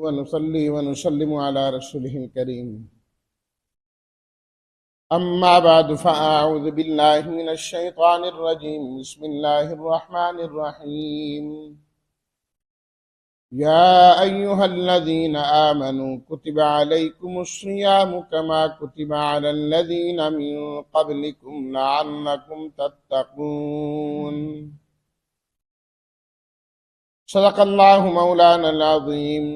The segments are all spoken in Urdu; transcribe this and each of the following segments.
ونصلي ونسلم على رسوله الكريم أما بعد فأعوذ بالله من الشيطان الرجيم بسم الله الرحمن الرحيم يا أيها الذين آمنوا كتب عليكم الصيام كما كتب على الذين من قبلكم لعلكم تتقون صدق الله مولانا العظيم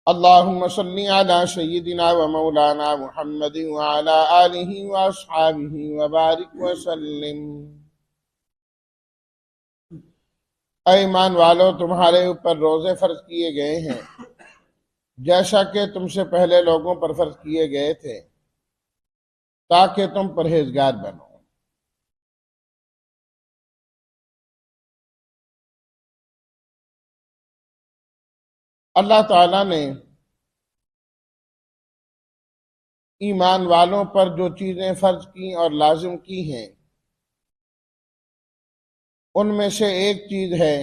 اللهم صل على سيدنا ومولانا محمد وعلى آله وأصحابه وبارك وسلم۔ اے ایمان والو، تمہارے اوپر روزے فرض کیے گئے ہیں جیسا کہ تم سے پہلے لوگوں پر فرض کیے گئے تھے تاکہ تم پرہیزگار بنو۔ اللہ تعالیٰ نے ایمان والوں پر جو چیزیں فرض کی اور لازم کی ہیں ان میں سے ایک چیز ہے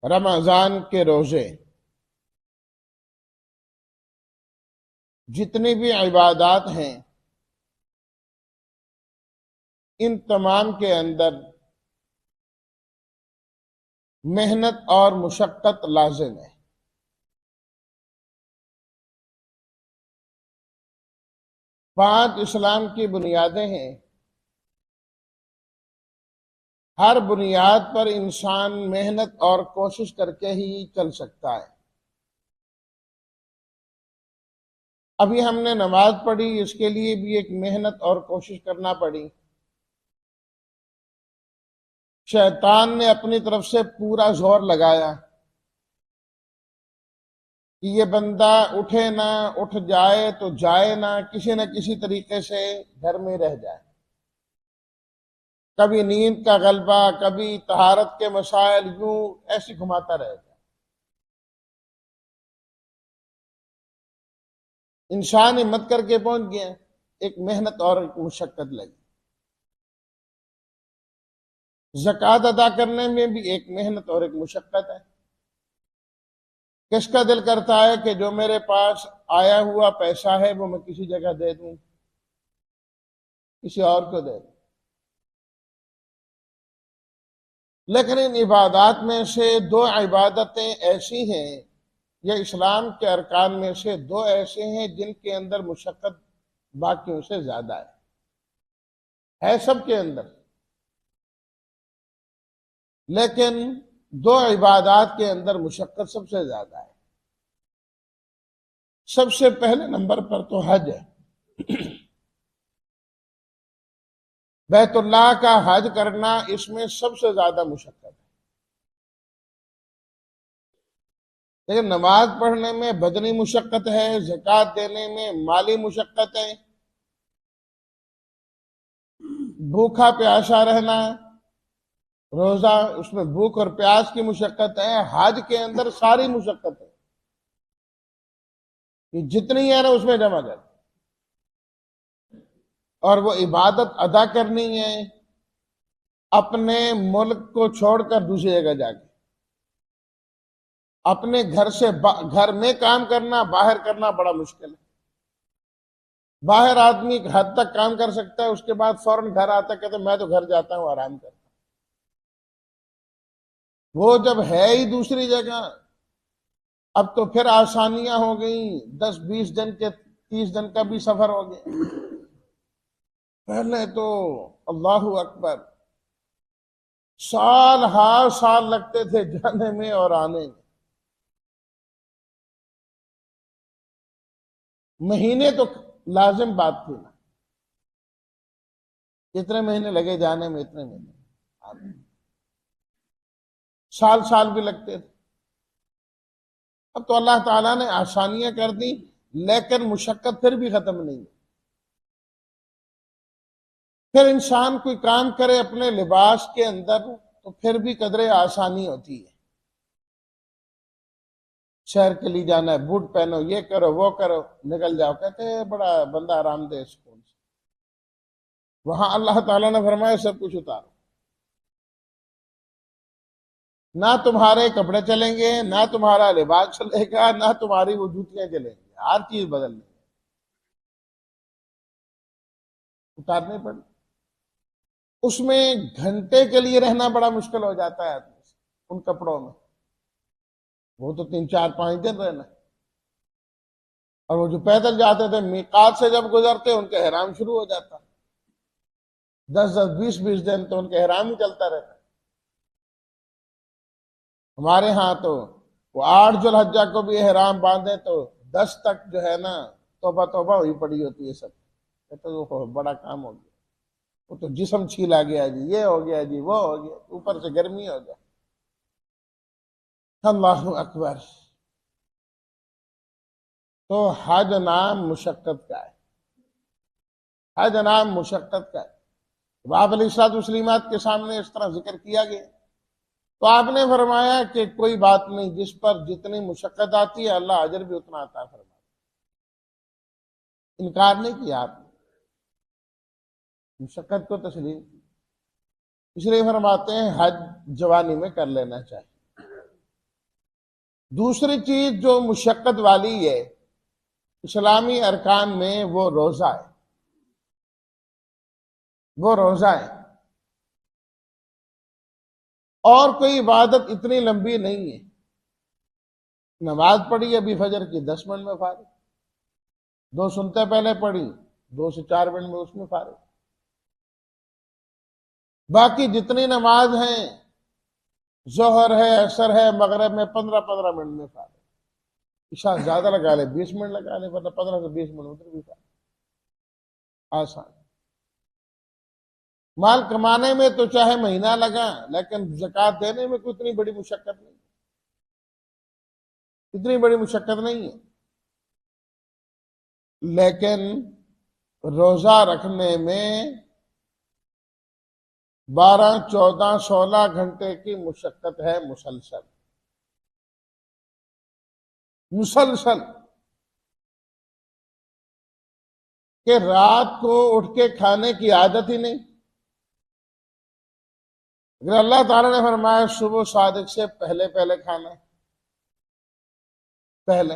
رمضان کے روزے۔ جتنی بھی عبادات ہیں ان تمام کے اندر محنت اور مشقت لازم ہے۔ 5 اسلام کی بنیادیں ہیں، ہر بنیاد پر انسان محنت اور کوشش کر کے ہی چل سکتا ہے۔ ابھی ہم نے نماز پڑھی، اس کے لیے بھی ایک محنت اور کوشش کرنا پڑی۔ شیطان نے اپنی طرف سے پورا زور لگایا کہ یہ بندہ اٹھے نہ، اٹھ جائے تو جائے نہ، کسی نہ کسی طریقے سے گھر میں رہ جائے۔ کبھی نیند کا غلبہ، کبھی طہارت کے مسائل، یوں ایسی گھماتا رہ جائے۔ انسان ہمت کر کے پہنچ گیا، ایک محنت اور ایک مشقت لگی۔ زکوٰۃ ادا کرنے میں بھی ایک محنت اور ایک مشقت ہے۔ کس کا دل کرتا ہے کہ جو میرے پاس آیا ہوا پیسہ ہے وہ میں کسی جگہ دے دوں، کسی اور کو دے دوں؟ لیکن ان عبادات میں سے 2 عبادتیں ایسی ہیں، یا اسلام کے ارکان میں سے 2 ایسے ہیں جن کے اندر مشقت باقیوں سے زیادہ ہے سب کے اندر، لیکن 2 عبادات کے اندر مشقت سب سے زیادہ ہے۔ سب سے پہلے نمبر پر تو حج ہے۔ بیت اللہ کا حج کرنا، اس میں سب سے زیادہ مشقت ہے۔ لیکن نماز پڑھنے میں بدنی مشقت ہے، زکوٰۃ دینے میں مالی مشقت ہے، بھوکا پیاسا رہنا، روزہ اس میں بھوک اور پیاس کی مشقت ہے۔ حج کے اندر ساری مشقت ہے کہ جتنی ہے نا اس میں جمع کر، اور وہ عبادت ادا کرنی ہے اپنے ملک کو چھوڑ کر دوسری جگہ جا کے۔ اپنے گھر میں کام کرنا، باہر کرنا بڑا مشکل ہے۔ باہر آدمی ایک حد تک کام کر سکتا ہے، اس کے بعد فوراً گھر آتا کہتے میں تو گھر جاتا ہوں آرام کرتا ہوں۔ وہ جب ہے ہی دوسری جگہ، اب تو پھر آسانیاں ہو گئیں، 10-20 دن کے 30 دن کا بھی سفر ہو گیا۔ پہلے تو اللہ اکبر سال لگتے تھے جانے میں اور آنے میں۔ مہینے تو لازم بات تھی نا، کتنے مہینے لگے جانے میں، اتنے مہینے آنے میں۔ سال بھی لگتے تھے۔ اب تو اللہ تعالیٰ نے آسانیاں کر دی، لیکن مشقت پھر بھی ختم نہیں ہے۔ پھر انسان کوئی کام کرے اپنے لباس کے اندر تو پھر بھی قدرے آسانی ہوتی ہے۔ شہر کے لیے جانا ہے، بوٹ پہنو، یہ کرو وہ کرو، نکل جاؤ، کہتے ہیں بڑا بندہ آرام دہ سکون سے۔ وہاں اللہ تعالیٰ نے فرمایا سب کچھ اتارو۔ نہ تمہارے کپڑے چلیں گے، نہ تمہارا لباس چلے گا، نہ تمہاری وہ جوتیاں چلیں گی، ہر چیز بدلنی ہے، اتارنی پڑی۔ اس میں گھنٹے کے لیے رہنا بڑا مشکل ہو جاتا ہے آدمی سے، ان کپڑوں میں، وہ تو 3 4 5 دن رہنا ہے۔ اور وہ جو پیدل جاتے تھے میقات سے جب گزرتے ان کا احرام شروع ہو جاتا، 10 10 20 20 دن تو ان کا احرام ہی چلتا رہتا۔ ہمارے ہاں تو وہ 8 ذوالحجہ کو بھی احرام باندھے تو 10 تک جو ہے نا توبہ توبہ ہوئی پڑی ہوتی ہے سب، کہتے وہ بڑا کام ہو گیا، وہ تو جسم چھیلا گیا جی، یہ ہو گیا جی، وہ ہو گیا، اوپر سے گرمی ہو گیا۔ اللہ اکبر۔ تو حج نام مشقت کا ہے، حج نام مشقت کا ہے۔ جب آپ علیہ الصلوۃ والتسلیمات کے سامنے اس طرح ذکر کیا گیا تو آپ نے فرمایا کہ کوئی بات نہیں، جس پر جتنی مشقت آتی ہے اللہ اجر بھی اتنا عطا فرماتا ہے۔ انکار نہیں کیا آپ نے، مشقت کو تسلیم کی، اس لیے فرماتے ہیں حج جوانی میں کر لینا چاہیے۔ دوسری چیز جو مشقت والی ہے اسلامی ارکان میں، وہ روزہ ہے، وہ روزہ ہے۔ اور کوئی عبادت اتنی لمبی نہیں ہے۔ نماز پڑھی ابھی فجر کی 10 منٹ میں فارغ، 2 سنتے پہلے پڑھی 2 سے 4 منٹ میں اس میں فارغ، باقی جتنی نماز ہیں ظہر ہے، عصر ہے، مغرب میں 15 15 منٹ میں فارغ، عشاء زیادہ لگا لے 20 منٹ لگا لے، ورنہ 15 سے 20 منٹ ادھر بھی فارغ، آسان۔ مال کمانے میں تو چاہے مہینہ لگا لیکن زکوٰۃ دینے میں کوئی اتنی بڑی مشقت نہیں، اتنی بڑی مشقت نہیں ہے۔ لیکن روزہ رکھنے میں 12 14 16 گھنٹے کی مشقت ہے، مسلسل مسلسل، کہ رات کو اٹھ کے کھانے کی عادت ہی نہیں۔ اگر اللہ تعالیٰ نے فرمایا صبح صادق سے پہلے پہلے کھانا، پہلے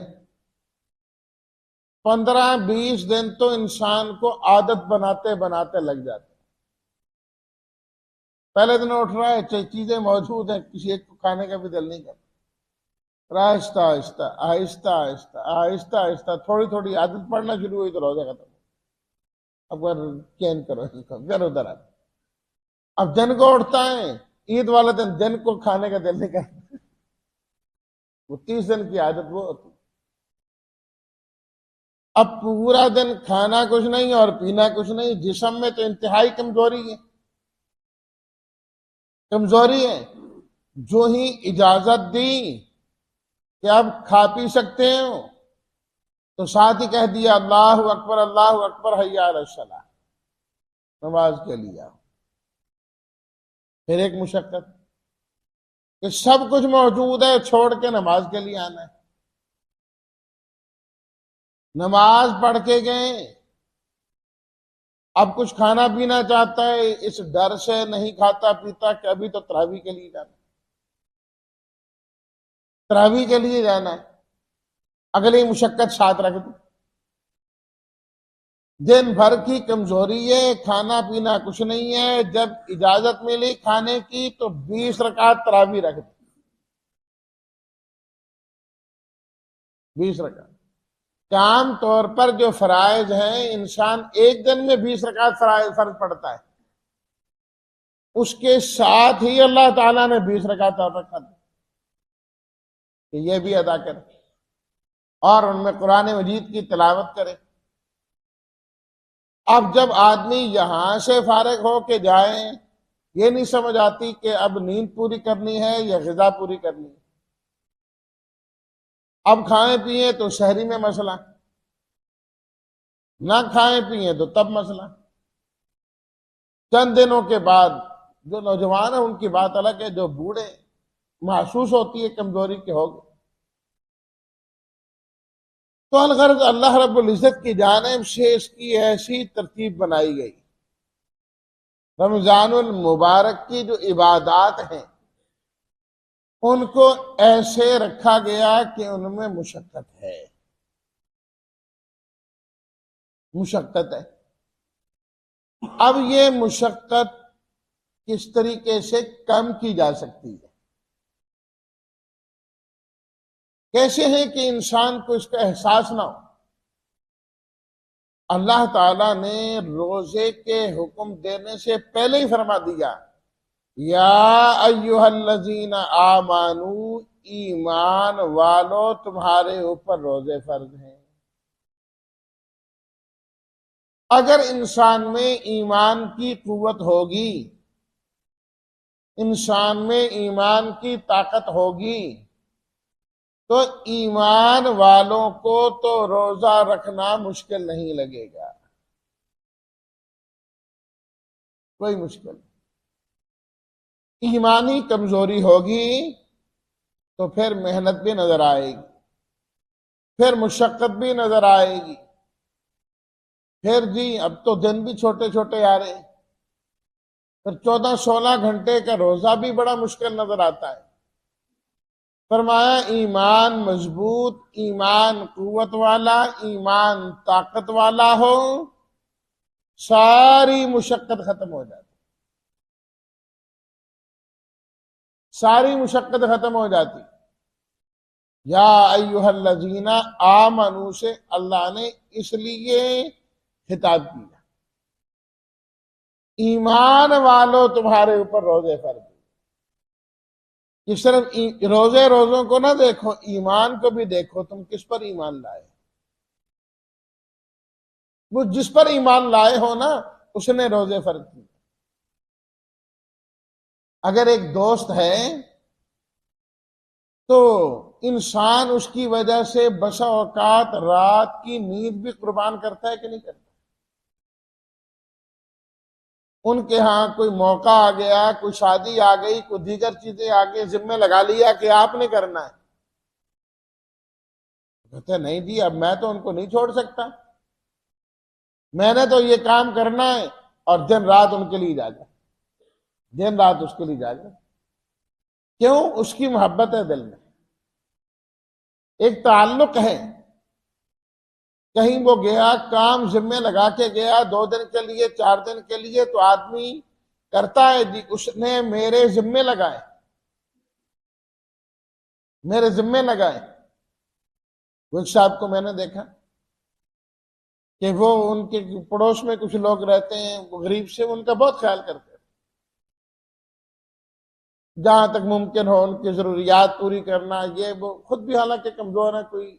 15 20 دن تو انسان کو عادت بناتے بناتے لگ جاتے، پہلے دن اٹھ رہا ہے چیزیں موجود ہیں، کسی ایک کو کھانے کا بھی دل نہیں کرتا، آہستہ آہستہ آہستہ آہستہ آہستہ آہستہ تھوڑی تھوڑی عادت پڑنا شروع ہوئی تو روزہ ختم، اب چینج کرو اس کو، پھر ادھر آ، اب دن کو اٹھتا ہے عید والے دن کو کھانے کا دل نہیں کرتا، وہ 30 دن کی عادت وہ ہوتی، اب پورا دن کھانا کچھ نہیں اور پینا کچھ نہیں، جسم میں تو انتہائی کمزوری ہے، کمزوری ہے۔ جو ہی اجازت دی کہ اب کھا پی سکتے ہو تو ساتھ ہی کہہ دیا اللہ اکبر حی علی الصلاۃ، نماز کے لیے آؤ۔ پھر ایک مشقت کہ سب کچھ موجود ہے، چھوڑ کے نماز کے لیے آنا ہے، نماز پڑھ کے گئے، اب کچھ کھانا پینا چاہتا ہے، اس ڈر سے نہیں کھاتا پیتا کہ ابھی تو تراویح کے لیے جانا ہے، تراویح کے لیے جانا ہے، اگلی مشقت ساتھ رکھ دی، دن بھر کی کمزوری ہے، کھانا پینا کچھ نہیں ہے، جب اجازت ملی کھانے کی تو 20 رکعت تراویح رکھ دی، 20 رکعت۔ عام طور پر جو فرائض ہیں انسان ایک دن میں 20 رکعت فرض پڑتا ہے، اس کے ساتھ ہی اللہ تعالیٰ نے 20 رکعت اور رکھا دی کہ یہ بھی ادا کرے اور ان میں قرآن مجید کی تلاوت کرے۔ اب جب آدمی یہاں سے فارغ ہو کے جائیں، یہ نہیں سمجھ آتی کہ اب نیند پوری کرنی ہے یا غذا پوری کرنی ہے، اب کھائیں پیئیں تو شہری میں مسئلہ، نہ کھائیں پیئیں تو تب مسئلہ۔ چند دنوں کے بعد جو نوجوان ہیں ان کی بات الگ ہے، جو بوڑھے محسوس ہوتی ہے کمزوری کے ہوگے، تو الغرض اللہ رب العزت کی جانب سے اس کی ایسی ترتیب بنائی گئی، رمضان المبارک کی جو عبادات ہیں ان کو ایسے رکھا گیا کہ ان میں مشقت ہے، مشقت ہے۔ اب یہ مشقت کس طریقے سے کم کی جا سکتی ہے؟ کیسے ہے کہ انسان کو اس کا احساس نہ ہو؟ اللہ تعالیٰ نے روزے کے حکم دینے سے پہلے ہی فرما دیا، یا ایہا الذین آمنو، ایمان والو تمہارے اوپر روزے فرض ہیں۔ اگر انسان میں ایمان کی قوت ہوگی، انسان میں ایمان کی طاقت ہوگی، تو ایمان والوں کو تو روزہ رکھنا مشکل نہیں لگے گا، کوئی مشکل نہیں۔ ایمانی کمزوری ہوگی تو پھر محنت بھی نظر آئے گی، پھر مشقت بھی نظر آئے گی، پھر جی اب تو دن بھی چھوٹے چھوٹے آ رہے ہیں، پھر 14-16 گھنٹے کا روزہ بھی بڑا مشکل نظر آتا ہے۔ فرمایا ایمان مضبوط، ایمان قوت والا، ایمان طاقت والا ہو، ساری مشقت ختم ہو جاتی، ساری مشقت ختم ہو جاتی۔ یا ایہا الذین آمنو سے اللہ نے اس لیے خطاب کیا، ایمان والو تمہارے اوپر روزے فرض ہیں۔ کہ صرف روزوں کو نہ دیکھو، ایمان کو بھی دیکھو، تم کس پر ایمان لائے۔ وہ جس پر ایمان لائے ہو نا، اس نے روزے فرض کیے۔ اگر ایک دوست ہے تو انسان اس کی وجہ سے بسا اوقات رات کی نیند بھی قربان کرتا ہے کہ نہیں کرتا؟ ان کے ہاں کوئی موقع آ گیا، کوئی شادی آ گئی، کوئی دیگر چیزیں آ گئی، ذمہ لگا لیا کہ آپ نے کرنا ہے، کہتے نہیں جی اب میں تو ان کو نہیں چھوڑ سکتا، میں نے تو یہ کام کرنا ہے، اور دن رات ان کے لیے جاگا، دن رات اس کے لیے جاگا۔ کیوں؟ اس کی محبت ہے دل میں، ایک تعلق ہے۔ کہیں وہ گیا، کام ذمہ لگا کے گیا 2 دن کے لیے، 4 دن کے لیے، تو آدمی کرتا ہے جی اس نے میرے ذمہ لگائے، میرے ذمہ لگائے۔ وہ ایک صاحب کو میں نے دیکھا کہ وہ ان کے پڑوس میں کچھ لوگ رہتے ہیں، وہ غریب سے، ان کا بہت خیال کرتے ہیں، جہاں تک ممکن ہو ان کی ضروریات پوری کرنا، یہ وہ خود بھی حالانکہ کمزور ہے، کوئی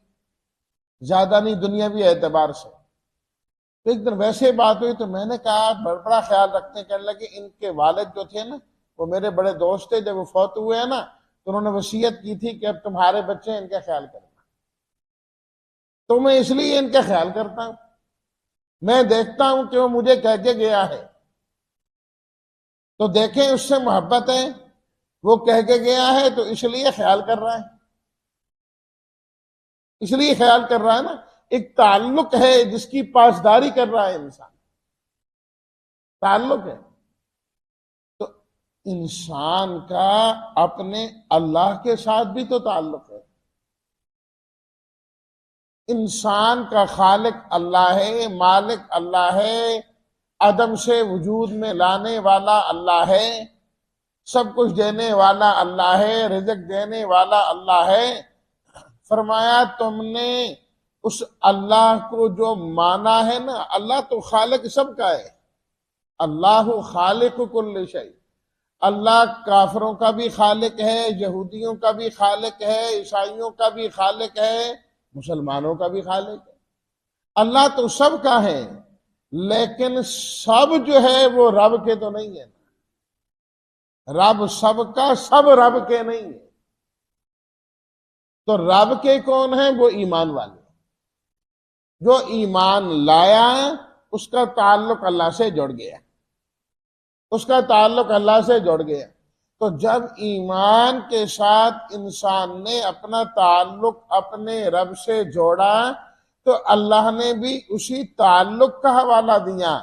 زیادہ نہیں دنیاوی اعتبار سے۔ تو ایک دن ویسے بات ہوئی تو میں نے کہا بڑا خیال رکھتے ہیں، کہنے لگے ان کے والد جو تھے نا وہ میرے بڑے دوست تھے، جب وہ فوت ہوئے ہیں نا تو انہوں نے وصیت کی تھی کہ اب تمہارے بچے ہیں، ان کا خیال کرنا۔ تو میں اس لیے ان کا خیال کرتا ہوں، میں دیکھتا ہوں کہ وہ مجھے کہہ کے گیا ہے، تو دیکھیں اس سے محبت ہے، وہ کہہ کے گیا ہے تو اس لیے خیال کر رہا ہے، اس لیے خیال کر رہا ہے نا۔ ایک تعلق ہے جس کی پاسداری کر رہا ہے انسان، تعلق ہے۔ تو انسان کا اپنے اللہ کے ساتھ بھی تو تعلق ہے، انسان کا خالق اللہ ہے، مالک اللہ ہے، عدم سے وجود میں لانے والا اللہ ہے، سب کچھ دینے والا اللہ ہے، رزق دینے والا اللہ ہے۔ فرمایا تم نے اس اللہ کو جو مانا ہے نا، اللہ تو خالق سب کا ہے، اللہ خالق کل شیء، اللہ کافروں کا بھی خالق ہے، یہودیوں کا بھی خالق ہے، عیسائیوں کا بھی خالق ہے، مسلمانوں کا بھی خالق ہے۔ اللہ تو سب کا ہے، لیکن سب جو ہے وہ رب کے تو نہیں ہے، رب سب کا، سب رب کے نہیں ہے۔ تو رب کے کون ہیں؟ وہ ایمان والے، جو ایمان لایا اس کا تعلق اللہ سے جڑ گیا، اس کا تعلق اللہ سے جڑ گیا۔ تو جب ایمان کے ساتھ انسان نے اپنا تعلق اپنے رب سے جوڑا تو اللہ نے بھی اسی تعلق کا حوالہ دیا،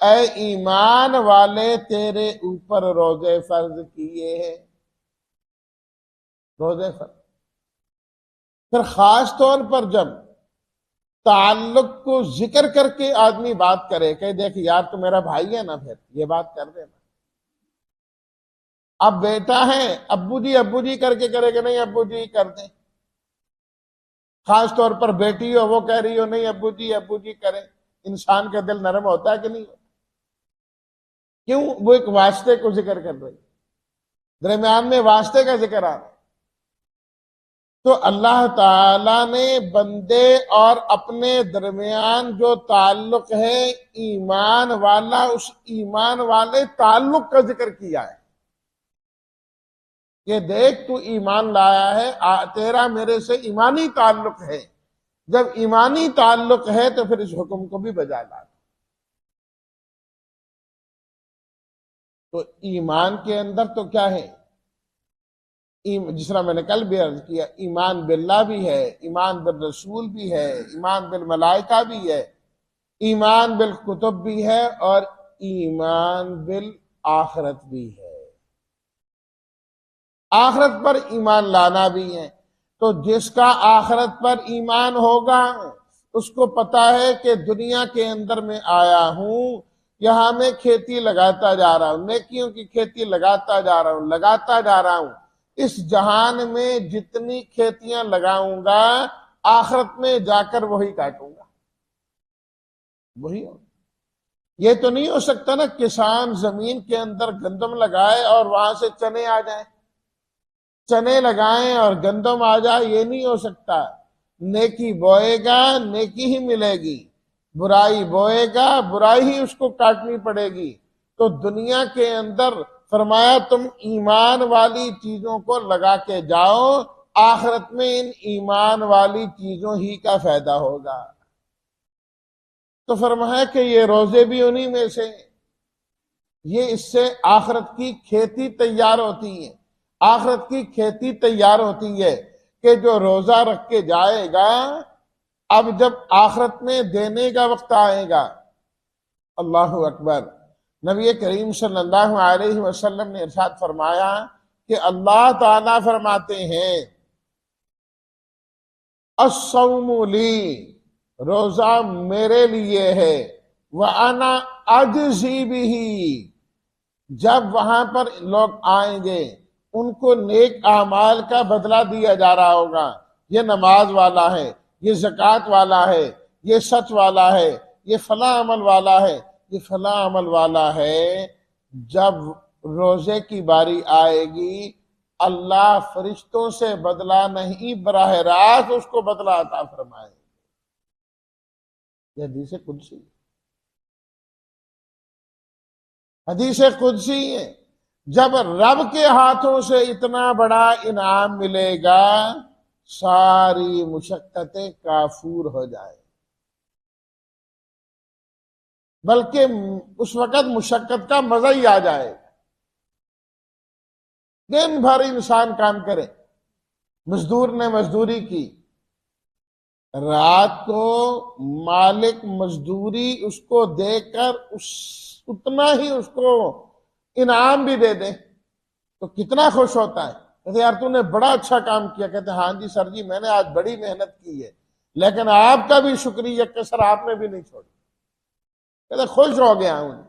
اے ایمان والے تیرے اوپر روزے فرض کیے ہیں۔ روزے فرض۔ پھر خاص طور پر جب تعلق کو ذکر کر کے آدمی بات کرے کہ دیکھ یار تو میرا بھائی ہے نا، پھر یہ بات کر دینا۔ اب بیٹا ہے، ابو جی کر کے کرے کہ نہیں ابو جی کر دیں۔ خاص طور پر بیٹی ہو، وہ کہہ رہی ہو نہیں ابو جی کریں، انسان کا دل نرم ہوتا ہے کہ نہیں؟ کیوں؟ وہ ایک واسطے کو ذکر کر رہی، درمیان میں واسطے کا ذکر آ رہا ہے۔ تو اللہ تعالی نے بندے اور اپنے درمیان جو تعلق ہے ایمان والا، اس ایمان والے تعلق کا ذکر کیا ہے کہ دیکھ تو ایمان لایا ہے، تیرا میرے سے ایمانی تعلق ہے۔ جب ایمانی تعلق ہے تو پھر اس حکم کو بھی بجا لا۔ تو ایمان کے اندر تو کیا ہے؟ جس طرح میں نے کل بھی عرض کیا، ایمان باللہ بھی ہے، ایمان بالرسول بھی ہے، ایمان بالملائکہ بھی ہے، ایمان بالکتب بھی ہے، اور ایمان بالآخرت بھی ہے۔ آخرت پر ایمان لانا بھی ہے۔ تو جس کا آخرت پر ایمان ہوگا اس کو پتا ہے کہ دنیا کے اندر میں آیا ہوں، یہاں میں کھیتی لگاتا جا رہا ہوں، نیکیوں کی کھیتی لگاتا جا رہا ہوں۔ اس جہان میں جتنی کھیتیاں لگاؤں گا آخرت میں جا کر وہی کاٹوں گا، وہی ہو۔ یہ تو نہیں ہو سکتا نا کسان زمین کے اندر گندم لگائے اور وہاں سے چنے آ جائیں، چنے لگائیں اور گندم آ جائے، یہ نہیں ہو سکتا۔ نیکی بوئے گا نیکی ہی ملے گی، برائی بوئے گا برائی ہی اس کو کاٹنی پڑے گی۔ تو دنیا کے اندر فرمایا تم ایمان والی چیزوں کو لگا کے جاؤ، آخرت میں ان ایمان والی چیزوں ہی کا فائدہ ہوگا۔ تو فرمایا کہ یہ روزے بھی انہی میں سے، یہ اس سے آخرت کی کھیتی تیار ہوتی ہے۔ آخرت کی کھیتی تیار ہوتی ہے کہ جو روزہ رکھ کے جائے گا، اب جب آخرت میں دینے کا وقت آئے گا، اللہ اکبر، نبی کریم صلی اللہ علیہ وسلم نے ارشاد فرمایا کہ اللہ تعالیٰ فرماتے ہیں الصوم لی، روزہ میرے لیے ہے، وَأَنَا أَجْزِي بِهِ، جب وہاں پر لوگ آئیں گے ان کو نیک اعمال کا بدلہ دیا جا رہا ہوگا، یہ نماز والا ہے، یہ زکوٰۃ والا ہے، یہ سچ والا ہے، یہ فلاں عمل والا ہے، یہ فلاں عمل والا ہے۔ جب روزے کی باری آئے گی اللہ فرشتوں سے بدلہ نہیں، براہ راست اس کو بدلہ عطا فرمائے۔ یہ حدیث قدسی، حدیث قدسی ہے۔ جب رب کے ہاتھوں سے اتنا بڑا انعام ملے گا ساری مشقتیں کافور ہو جائیں، بلکہ اس وقت مشقت کا مزہ ہی آ جائے گا۔ دن بھر انسان کام کرے، مزدور نے مزدوری کی، رات کو مالک مزدوری اس کو دے کر اتنا ہی اس کو انعام بھی دے دے تو کتنا خوش ہوتا ہے۔ کہتے یار تو نے بڑا اچھا کام کیا، کہتے ہاں جی سر جی میں نے آج بڑی محنت کی ہے، لیکن آپ کا بھی شکریہ کہ سر آپ نے بھی نہیں چھوڑی، کہتے خوش ہو گیا ہوں۔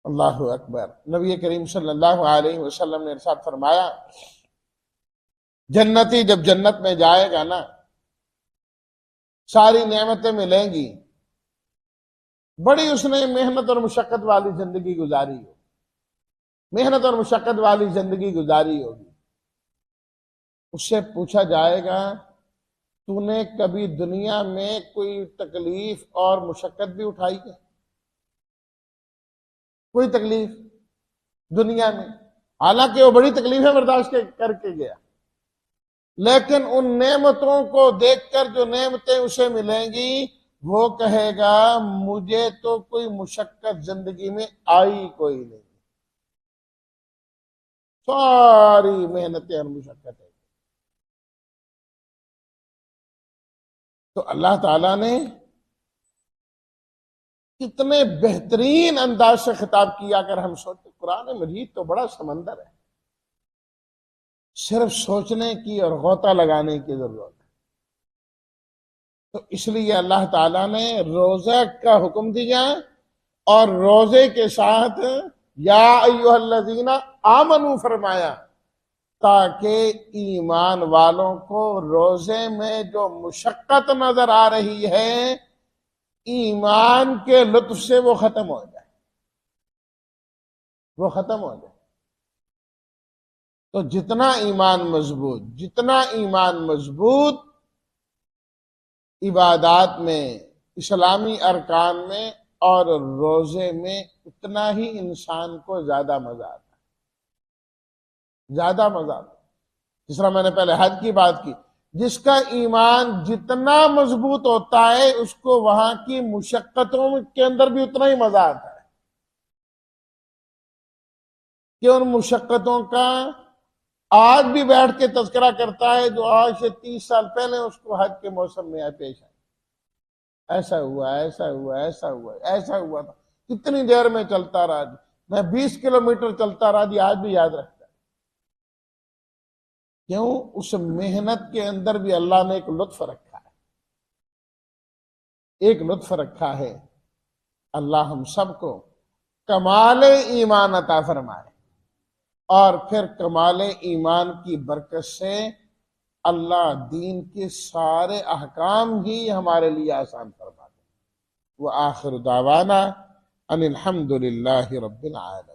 اللہ اکبر، نبی کریم صلی اللہ علیہ وسلم نے ارشاد فرمایا جنتی جب جنت میں جائے گا نا ساری نعمتیں ملیں گی، بڑی اس نے محنت اور مشقت والی زندگی گزاری ہو، محنت اور مشقت والی زندگی گزاری ہوگی۔ اس سے پوچھا جائے گا تو نے کبھی دنیا میں کوئی تکلیف اور مشقت بھی اٹھائی ہے؟ کوئی تکلیف دنیا میں، حالانکہ وہ بڑی تکلیفیں برداشت کر کے گیا، لیکن ان نعمتوں کو دیکھ کر جو نعمتیں اسے ملیں گی وہ کہے گا مجھے تو کوئی مشقت زندگی میں آئی کوئی نہیں، ساری محنتیں اور مشقتیں۔ تو اللہ تعالیٰ نے کتنے بہترین انداز سے خطاب کیا، اگر ہم سوچیں قرآن مجید تو بڑا سمندر ہے۔ صرف سوچنے کی اور غوطہ لگانے کی ضرورت ہے۔ تو اس لیے اللہ تعالیٰ نے روزہ کا حکم دیا، اور روزے کے ساتھ یا ایھا الذین آمنو فرمایا، تاکہ ایمان والوں کو روزے میں جو مشقت نظر آ رہی ہے ایمان کے لطف سے وہ ختم ہو جائے، وہ ختم ہو جائے۔ تو جتنا ایمان مضبوط عبادات میں، اسلامی ارکان میں اور روزے میں، اتنا ہی انسان کو زیادہ مزہ آتا ہے، زیادہ مزہ آتا ہے۔ جس طرح میں نے پہلے حج کی بات کی، جس کا ایمان جتنا مضبوط ہوتا ہے اس کو وہاں کی مشقتوں کے اندر بھی اتنا ہی مزہ آتا ہے، کہ ان مشقتوں کا آج بھی بیٹھ کے تذکرہ کرتا ہے جو آج سے 30 سال پہلے اس کو حج کے موسم میں پیش آئے۔ ایسا ہوا، ایسا ہوا، ایسا ہوا، ایسا ہوا تھا، کتنی دیر میں چلتا رہا جی، میں 20 کلومیٹر چلتا رہا جی، آج بھی یاد رکھتا ہے۔ کیوں؟ اس محنت کے اندر بھی اللہ نے ایک لطف رکھا ہے، ایک لطف رکھا ہے۔ اللہ ہم سب کو کمال ایمان عطا فرمائے، اور پھر کمال ایمان کی برکت سے اللہ دین کے سارے احکام ہی ہمارے لیے آسان فرما دے۔ وآخر دعوانا ان الحمد للہ رب العالمین۔